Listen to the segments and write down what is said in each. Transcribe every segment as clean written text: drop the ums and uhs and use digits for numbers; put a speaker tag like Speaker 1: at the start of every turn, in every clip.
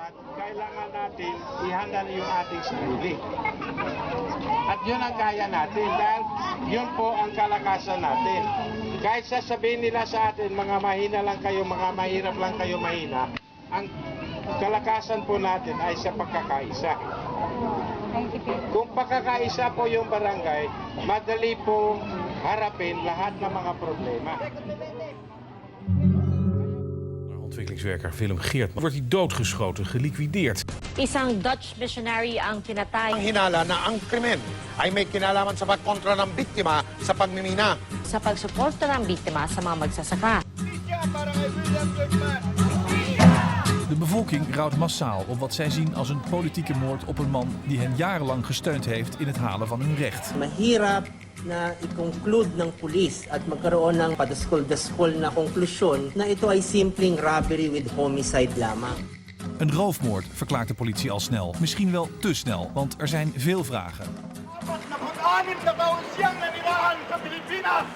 Speaker 1: dapat, kailangan natin ihandal yung ating sarili. At yun ang kaya natin dahil yun po ang kalakasan natin. Kahit sasabihin nila sa atin, mga mahina lang kayo, mga mahirap lang kayo mahina, ang kalakasan po natin ay sa pagkakaisa. Kung pagkakaisa po yung barangay, madali po harapin lahat ng mga problema.
Speaker 2: Ontwikkelingswerker Willem Geertman wordt hij doodgeschoten, geliquideerd.
Speaker 3: Isang Dutch missionary ang pinatay.
Speaker 4: Ang hinala na ang krimen ay may kinalaman sa pagkontra ng biktima sa pagmimina.
Speaker 3: Sa pagsuporta ng biktima sa mga magsasaka.
Speaker 2: De bevolking rouwt massaal op wat zij zien als een politieke moord op een man die hen jarenlang gesteund heeft in het halen van hun recht.
Speaker 5: Mahirap na i-conclude ng pulis at magkaroon ng padaskol-daskol na konklusyon na ito ay simpleng robbery with homicide lamang.
Speaker 2: Een roofmoord, verklaart de politie al snel. Misschien wel te snel, want er zijn veel vragen.
Speaker 6: Napag-anim na taon siyang nanirahan sa Pilipinas.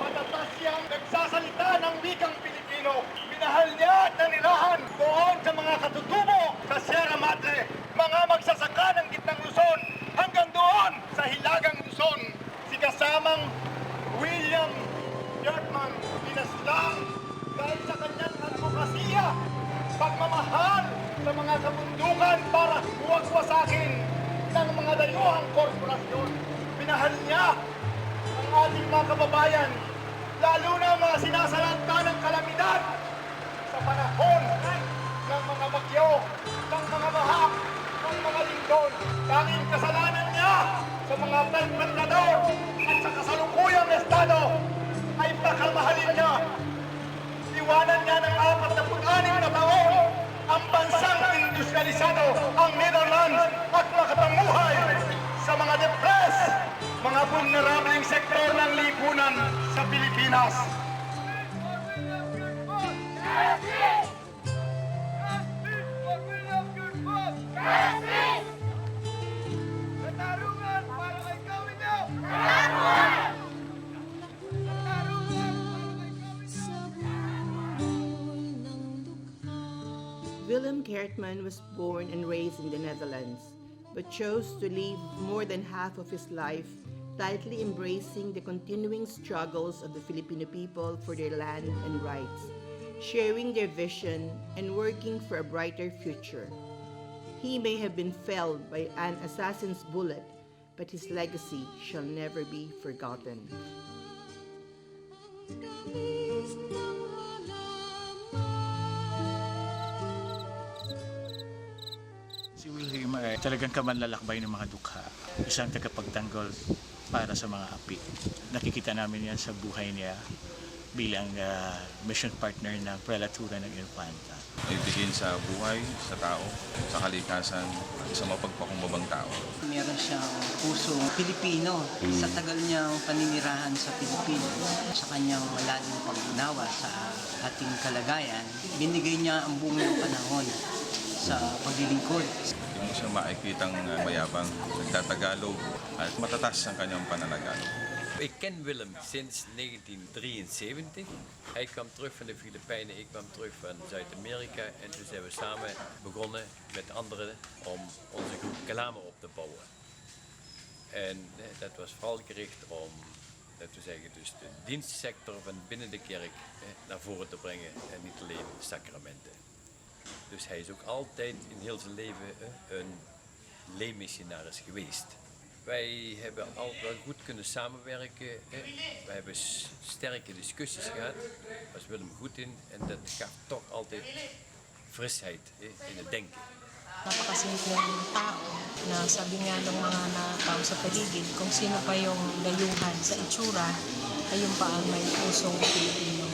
Speaker 6: Matatas siyang nagsasalita ng wikang Pilipino. Minahal niya at nanirahan doon sa mga katutubo sa Sierra Madre. Mga magsasaka ng gitnang Luzon hanggang doon sa Hilagang Luzon. Si kasamang Willem Geertman pinaslang dahil sa kanyang advokasya, pagmamahal sa mga kabundukan para huwag wasakin ng mga dayuhang korporasyon. Minahal niya ang ating mga kababayan, lalo na mga sinasalanta ng kalamidad sa panahon ng mga bagyo, ng mga baha, ng mga lindol. Tanging kasalanan niya sa mga gobernador at sa kasalukuyang estado ay pakamahalin niya. Iwanan niya ng 46 na taon ang bansang industrialisado, ang Netherlands at makapamuhay sa mga depressed, mga vulnerableng sektor ng lipunan sa Pilipinas.
Speaker 7: Willem Geertman was born and raised in the Netherlands, but chose to live more than half of his life tightly embracing the continuing struggles of the Filipino people for their land and rights, sharing their vision and working for a brighter future. He may have been felled by an assassin's bullet, but his legacy shall never be forgotten.
Speaker 8: Si William ay talagang kamanlalakbay ng mga dukha, isang tagapagtanggol para sa mga api. Nakikita namin yan sa buhay niya bilang mission partner ng prelatura ng Infanta.
Speaker 9: Ibigin sa buhay, sa tao, sa kalikasan, sa mapagpakumbabang tao.
Speaker 10: Meron siyang pusong Pilipino sa tagal niyang paninirahan sa Pilipinas. Sa kanyang malalim pag-unawa sa ating kalagayan, binigay niya ang buong panahon sa paglilingkod.
Speaker 9: Hindi mo siya makikitang mayabang, nagtatagalog at matatas ang kanyang pananagalog.
Speaker 11: Ik ken Willem sinds 1973. Hij kwam terug van de Filipijnen, ik kwam terug van Zuid-Amerika. En toen zijn we samen begonnen met anderen om onze groep Kalamer op te bouwen. En dat was vooral gericht om, laten we zeggen, dus de dienstsector van binnen de kerk naar voren te brengen en niet alleen sacramenten. Dus hij is ook altijd in heel zijn leven een leenmissionaris geweest. Wij hebben altijd wel goed kunnen samenwerken. We hebben sterke discussies gehad. Daar was Willem goed in en dat gaf toch altijd frisheid in het denken.
Speaker 12: Napakasimpleng tao na sabi nga ng mga tao sa paligid, kung sino pa yung dayuhan sa itsura, ay yung pa ang may pusong Pilipino.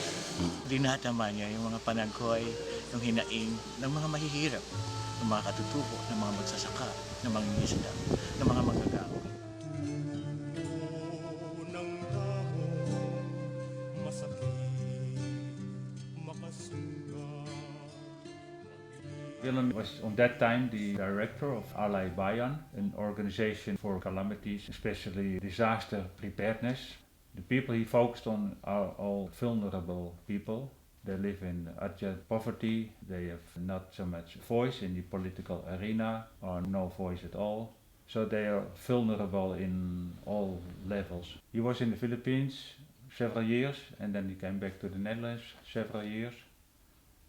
Speaker 8: Dinatama niya yung mga panaghoy, yung hinaing ng mga mahihirap, ng mga katutubo, ng mga magsasaka, ng mga isda, ng mga magagawa.
Speaker 13: Willem was on that time the director of Alay Bayan, an organization for calamities, especially disaster preparedness. The people he focused on are all vulnerable people, They live in abject poverty, they have not so much voice in the political arena or no voice at all. So they are vulnerable in all levels. He was in the Philippines several years and then he came back to the Netherlands several years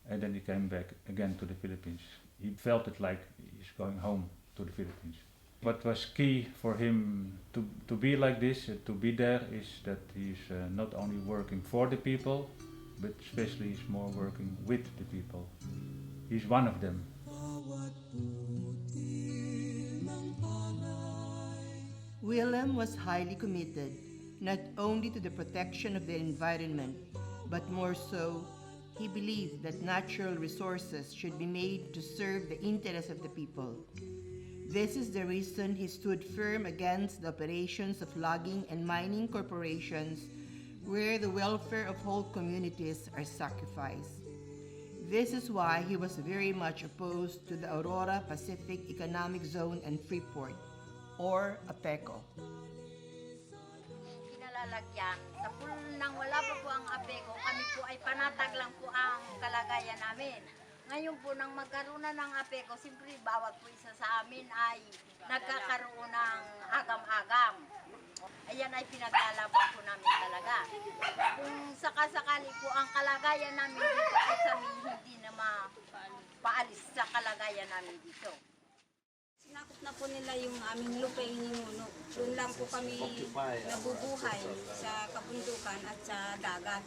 Speaker 13: and then he came back again to the Philippines. He felt it like he's going home to the Philippines. What was key for him to be like this, to be there, is that he's not only working for the people, but especially he's more working with the people. He's one of them.
Speaker 7: Willem was highly committed, not only to the protection of the environment, but more so, he believed that natural resources should be made to serve the interests of the people. This is the reason he stood firm against the operations of logging and mining corporations where the welfare of whole communities are sacrificed. This is why he was very much opposed to the Aurora Pacific Economic Zone and Freeport, or APECO.
Speaker 14: Kinalalagyan, sa pool nang wala pa po ang APECO, kami po ay panatag lang po ang kalagayan namin. Ngayon po, nang magkaroon na ng APECO, siyempre bawat po isa sa amin ay nagkakaroon ng agam-agam. Ayan ay pinaglalaban po namin talaga. Kung sakasakali po ang kalagayan namin dito, ay kami hindi na mapaalis sa kalagayan namin dito.
Speaker 15: Sinakop na po nila yung aming lupa ininuno. Doon lang po kami nabubuhay sa kabundukan at sa dagat.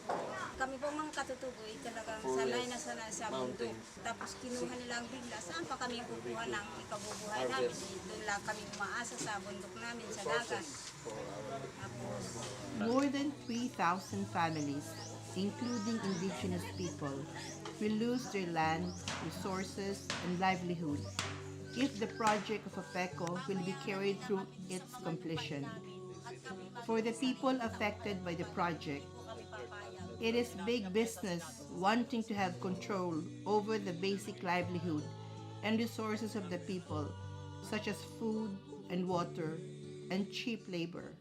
Speaker 15: Kami po mga katutuboy talagang sanay na sanay sa bundok. Tapos kinuha nilang bigla, saan pa kami kukuha ng ikabubuhay namin? Doon lang kami umaasa sa bundok namin sa dagat. Tapos,
Speaker 7: More than 3,000 families, including indigenous people, will lose their land, resources, and livelihood if the project of APECO will be carried through its completion. For the people affected by the project, it is big business wanting to have control over the basic livelihood and resources of the people, such as food and water and cheap labor.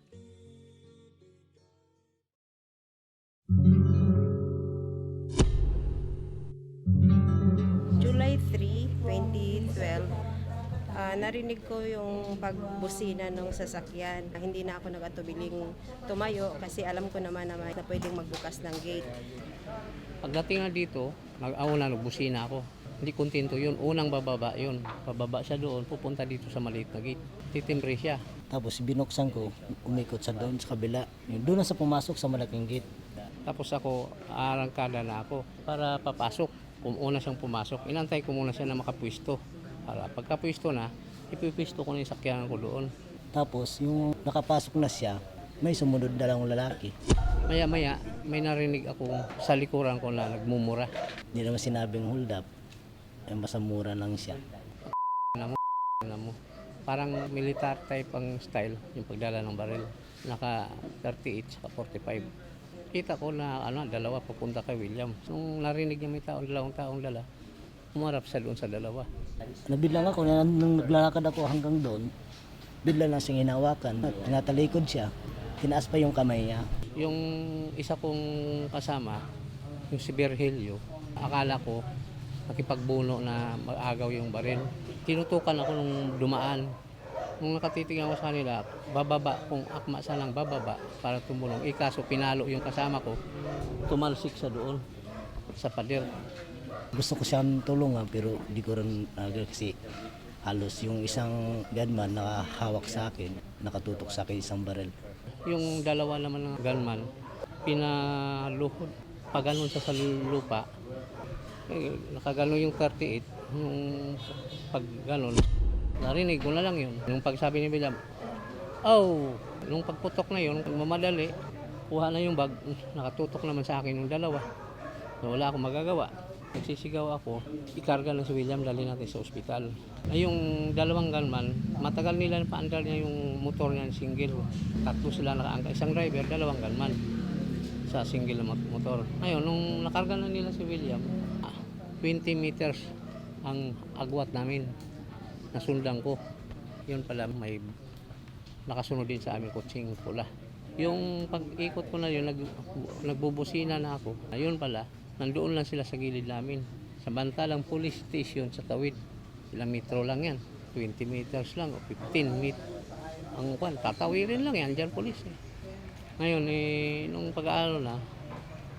Speaker 12: July 3, 2012, narinig ko yung pagbusina ng sasakyan. Hindi na ako nagatubiling tumayo kasi alam ko naman na pwedeng magbukas ng gate.
Speaker 16: Pagdating na dito, nagbusina ako. Hindi kontento yun. Unang bababa yun. Pababa siya doon, pupunta dito sa maliit na gate. Titimbre siya.
Speaker 17: Tapos binuksan ko, umikot sa doon sa kabila. Doon na sa pumasok sa malaking gate.
Speaker 16: Tapos ako, arangkada na ako para papasok. Una siyang pumasok. Inantay ko muna siya na makapwisto. Para pagkapwisto na, ipipwisto ko na yung sakyanan ko doon.
Speaker 17: Tapos yung nakapasok na siya, may sumunod dalawang lalaki.
Speaker 16: Maya-maya, may narinig ako sa likuran ko na nagmumura.
Speaker 17: Hindi naman sinabing hold up. Masamura lang siya.
Speaker 16: Parang militar type ang style, yung pagdala ng baril. Naka 38 sa 45. Kita ko na dalawa papunta kay William. Nung narinig niya may dalawang taong dala, umarap sa doon sa dalawa.
Speaker 17: Nabiglang ako, nung naglalakad ako hanggang doon, bigla lang siyang hinawakan. Tinatalikod siya, tinaas pa yung kamay niya.
Speaker 16: Yung isa kong kasama, yung si Virgilio, akala ko nakipagbuno na mag-agaw yung baril. Tinutukan ako nung dumaan. Nung nakatitingin ako sa kanila, bababa, kung akma sanang bababa para tumulong. Kaso pinalo yung kasama ko, tumalsik sa doon, sa pader.
Speaker 17: Gusto ko siyang tulungan pero di ko rin kasi halos yung isang gunman nakahawak sa akin, nakatutok sa akin isang baril.
Speaker 16: Yung dalawa naman ng gunman, pinaluhod, paganon sa lupa. Nakaganon yung 38, yung pagganon. Narinig ko na lang yun. Nung pagsabi ni William, nung pagputok na yun, mamadali, kuha na yung bag, nakatutok naman sa akin yung dalawa. Wala akong magagawa. Nagsisigaw ako, ikarga na si William, dali natin sa ospital. Yung dalawang gunman, matagal nila paandar niya yung motor niya, single. Tatlo sila nakaangka, isang driver, dalawang gunman sa single na motor. Ngayon, nung nakarga na nila si William, 20 meters ang agwat namin. Nasundan ko. Yun pala, may nakasunod din sa aming kutsing pula. Yung pag-ikot ko na yun, nagbubusina na ako. Ayun pala, Nandoon lang sila sa gilid namin. Samantalang police station sa tawid, ilang metro lang yan. 20 meters lang o 15 meters. Ang tatawirin lang yan, dyan police eh. Ngayon, nung pag-aaral na,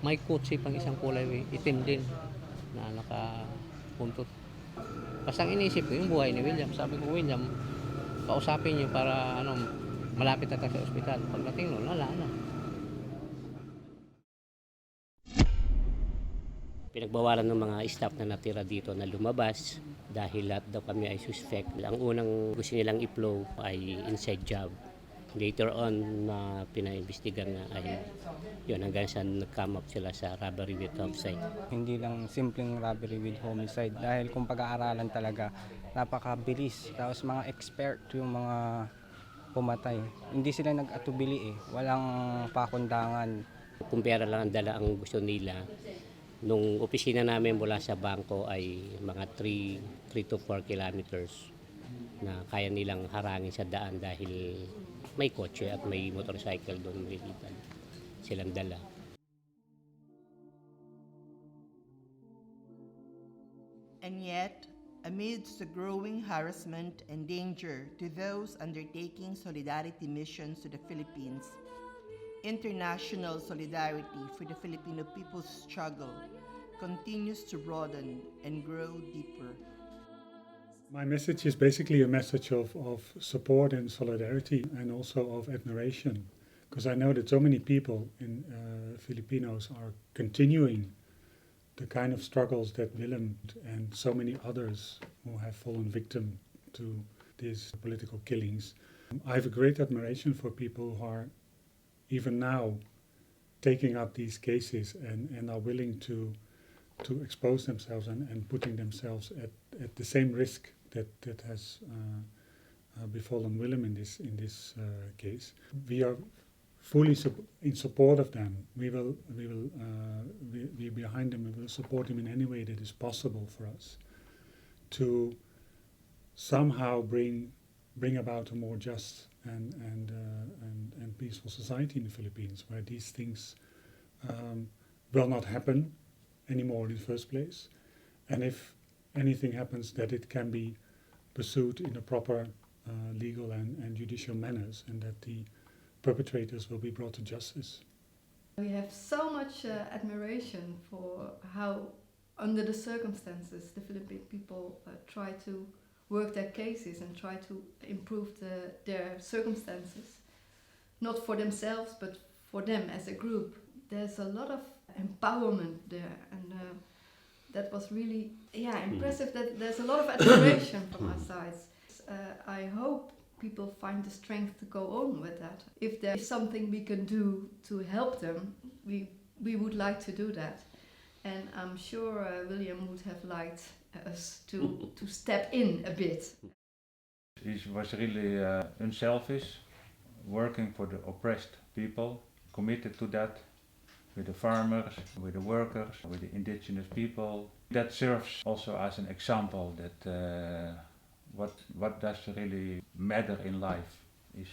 Speaker 16: may kotse pang isang kulay itim din na nakapuntot. Basta ang inisip ko, yung buhay ni William. Sabi ko, William, kausapin niyo para malapit na tayo sa ospital. Pagdating nun, wala na.
Speaker 18: Pinagbawalan ng mga staff na natira dito na lumabas dahil lahat daw kami ay suspect. Ang unang gusto nilang i-flow ay inside job. Later on na pinaimbestigan na ay yun hanggang sa nag-come up sila sa robbery with homicide.
Speaker 19: Hindi lang simpleng robbery with homicide dahil kung pag-aaralan talaga napakabilis. Tapos mga expert yung mga pumatay. Hindi sila nag-atubili eh. Walang pakundangan.
Speaker 18: Kung pera lang ang dala ang gusto nila, nung opisina namin mula sa bangko ay mga 3 to 4 kilometers na kaya nilang harangin sa daan dahil may kotse at may motorcycle doon nililitan silang dala.
Speaker 7: And yet, amidst the growing harassment and danger to those undertaking solidarity missions to the Philippines, international solidarity for the Filipino people's struggle continues to broaden and grow deeper.
Speaker 20: My message is basically a message of support and solidarity and also of admiration, because I know that so many people in Filipinos are continuing the kind of struggles that Willem and so many others who have fallen victim to these political killings. I have a great admiration for people who are even now taking up these cases and are willing to expose themselves and putting themselves at the same risk that has befallen Willem in this case. We are fully in support of them. We will be behind them. We will support them in any way that is possible for us to somehow bring about a more just and peaceful society in the Philippines, where these things will not happen anymore in the first place, and if anything happens, that it can be pursued in a proper legal and judicial manners, and that the perpetrators will be brought to justice.
Speaker 21: We have so much admiration for how, under the circumstances, the Philippine people try to work their cases and try to improve their circumstances, not for themselves but for them as a group. There's a lot of empowerment there, and that was really impressive. That there's a lot of admiration from our sides. I hope people find the strength to go on with that. If there is something we can do to help them, we would like to do that, and I'm sure William would have liked us to step in a bit.
Speaker 13: He was really unselfish, working for the oppressed people, committed to that, with the farmers, with the workers, with the indigenous people. That serves also as an example that what does really matter in life is,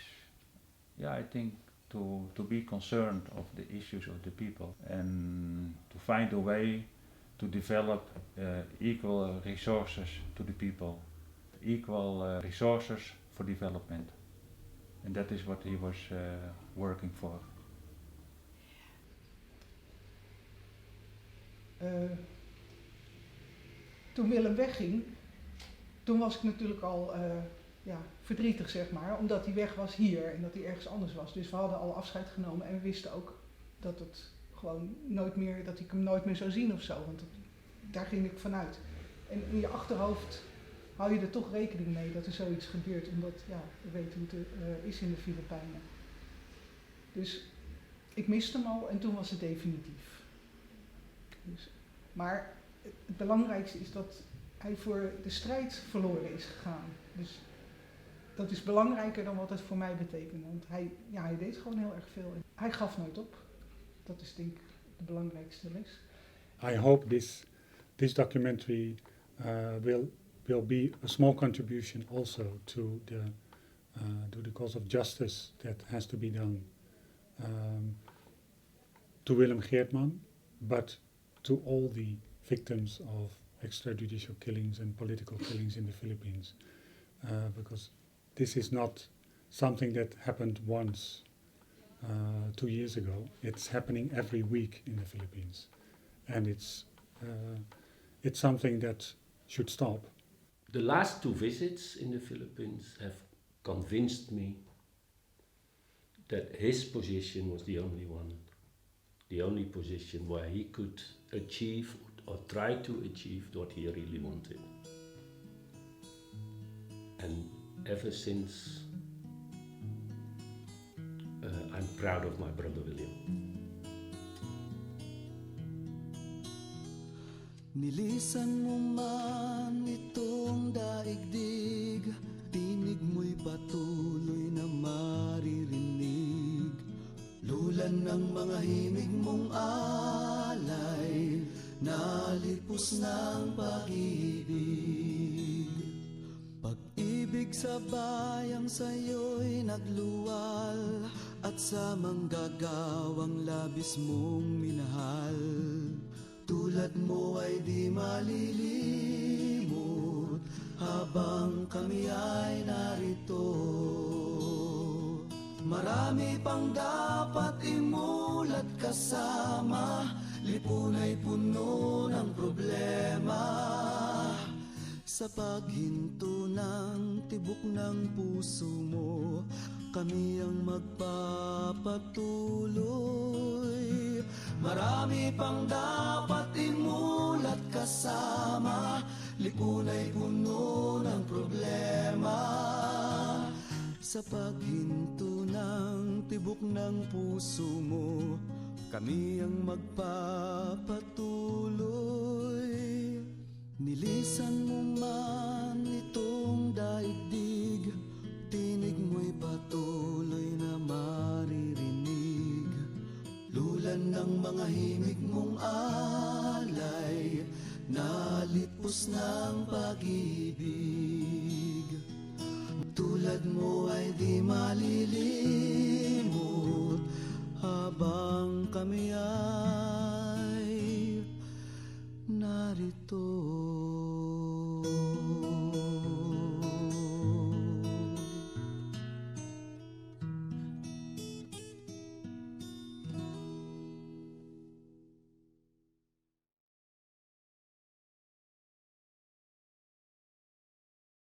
Speaker 13: I think, to be concerned of the issues of the people and to find a way to develop equal resources to the people, equal resources for development. And that is what he was working for.
Speaker 22: Toen Willem wegging, toen was ik natuurlijk al verdrietig, zeg maar, omdat hij weg was hier en dat hij ergens anders was. Dus we hadden al afscheid genomen en we wisten ook dat het gewoon nooit meer, dat ik hem nooit meer zou zien of zo, want daar ging ik vanuit. En in je achterhoofd hou je er toch rekening mee dat er zoiets gebeurt, omdat we weten hoe het is in de Filipijnen. Dus ik miste hem al en toen was het definitief. Dus, maar het belangrijkste is dat hij voor de strijd verloren is gegaan. Dus dat is belangrijker dan wat het voor mij betekende. Want hij deed gewoon heel erg veel. Hij gaf nooit op. Dat is denk ik de belangrijkste les.
Speaker 20: I hope this documentary will be a small contribution also to the cause of justice that has to be done to Willem Geertman, but to all the victims of extrajudicial killings and political killings in the Philippines, because this is not something that happened once 2 years ago. It's happening every week in the Philippines, and it's something that should stop.
Speaker 1: The last 2 visits in the Philippines have convinced me that his position was the only one, the only position where he could achieve or try to achieve what he really wanted. And ever since, I'm proud of my brother William.
Speaker 4: Nilisan mo man itong daigdig, tinig mo'y patuloy na maririnig. Lulan ng mga himig mong alay, nalipos ng pag-ibig. Pag-ibig sa bayang sa'yo'y nagluwal, at sa manggagawang labis mong minahal. Tulad mo ay di malilimot habang kami ay narito. Marami pang dapat imulat kasama, lipunay puno ng problema. Sa paghinto ng tibok ng puso mo, kami ang magpapatuloy. Marami pang dapat imulat kasama, lipunay puno ng problema. Sa paghinto ng tibok ng puso mo, kami ang magpapatuloy. Nilisan mo man itong daigdig, tinig mo'y patuloy na maririnig. Lulan ng mga himig mong alay, nalipos ng pag-ibig. Tulad mo ay di malilimot habang kami ay